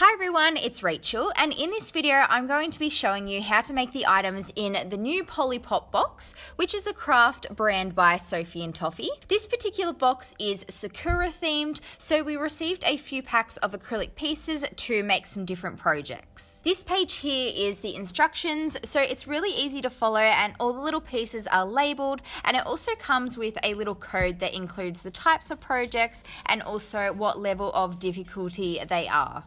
Hi everyone, it's Rachel, and in this video I'm going to be showing you how to make the items in the new Pollypop box, which is a craft brand by Sophie and Toffee. This particular box is Sakura themed, so we received a few packs of acrylic pieces to make some different projects. This page here is the instructions, so it's really easy to follow and all the little pieces are labelled, and it also comes with a little code that includes the types of projects and also what level of difficulty they are.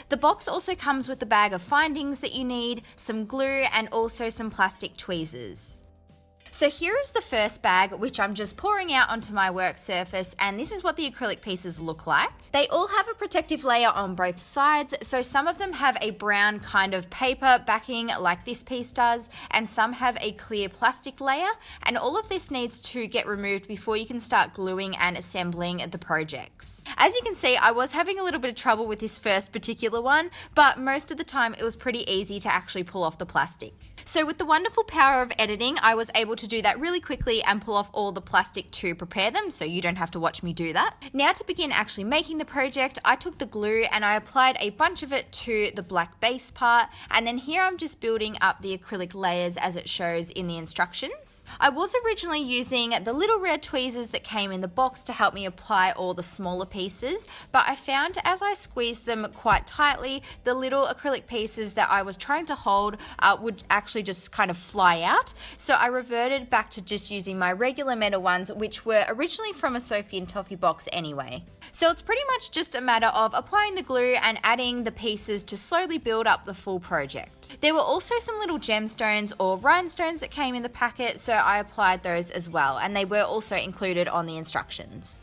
The box also comes with a bag of findings that you need, some glue, and also some plastic tweezers. So here is the first bag, which I'm just pouring out onto my work surface, and this is what the acrylic pieces look like. They all have a protective layer on both sides, so some of them have a brown kind of paper backing like this piece does, and some have a clear plastic layer, and all of this needs to get removed before you can start gluing and assembling the projects. As you can see, I was having a little bit of trouble with this first particular one, but most of the time it was pretty easy to actually pull off the plastic. So with the wonderful power of editing, I was able to do that really quickly and pull off all the plastic to prepare them, so you don't have to watch me do that. Now to begin actually making the project, I took the glue and I applied a bunch of it to the black base part, and then here I'm just building up the acrylic layers as it shows in the instructions. I was originally using the little red tweezers that came in the box to help me apply all the smaller pieces, but I found as I squeezed them quite tightly, the little acrylic pieces that I was trying to hold would actually just kind of fly out. So I reverted back to just using my regular metal ones, which were originally from a Sophie and Toffee box anyway. So it's pretty much just a matter of applying the glue and adding the pieces to slowly build up the full project. There were also some little gemstones or rhinestones that came in the packet, so I applied those as well, and they were also included on the instructions.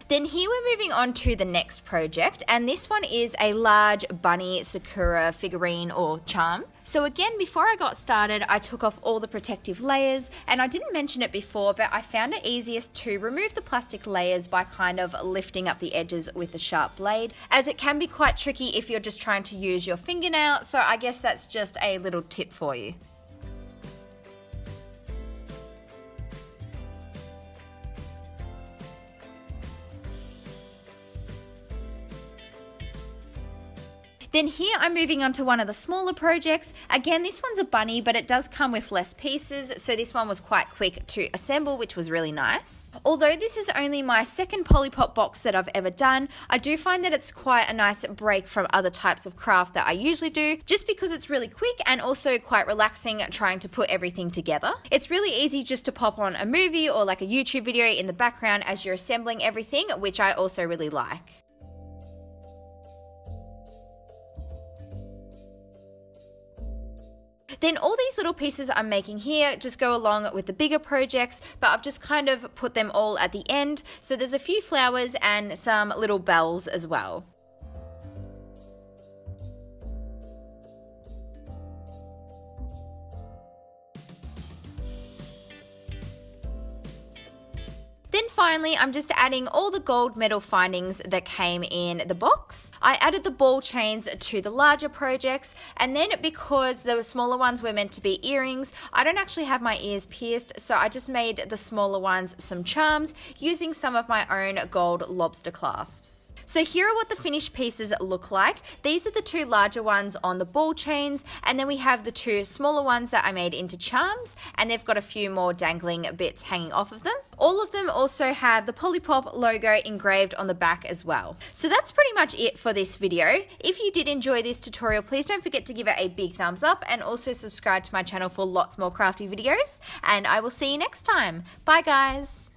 Then here we're moving on to the next project, and this one is a large bunny Sakura figurine or charm. So again, before I got started, I took off all the protective layers, and I didn't mention it before, but I found it easiest to remove the plastic layers by kind of lifting up the edges with a sharp blade, as it can be quite tricky if you're just trying to use your fingernail, so I guess that's just a little tip for you. Then here I'm moving on to one of the smaller projects. Again, this one's a bunny, but it does come with less pieces, so this one was quite quick to assemble, which was really nice. Although this is only my second Pollypop box that I've ever done, I do find that it's quite a nice break from other types of craft that I usually do, just because it's really quick and also quite relaxing trying to put everything together. It's really easy just to pop on a movie or like a YouTube video in the background as you're assembling everything, which I also really like. Then all these little pieces I'm making here just go along with the bigger projects, but I've just kind of put them all at the end. So there's a few flowers and some little bells as well. Then finally, I'm just adding all the gold medal findings that came in the box. I added the ball chains to the larger projects, and then because the smaller ones were meant to be earrings, I don't actually have my ears pierced, so I just made the smaller ones some charms using some of my own gold lobster clasps. So here are what the finished pieces look like. These are the two larger ones on the ball chains, and then we have the two smaller ones that I made into charms, and they've got a few more dangling bits hanging off of them. All of them also have the Pollypop logo engraved on the back as well. So that's pretty much it for this video. If you did enjoy this tutorial, please don't forget to give it a big thumbs up and also subscribe to my channel for lots more crafty videos, and I will see you next time. Bye guys!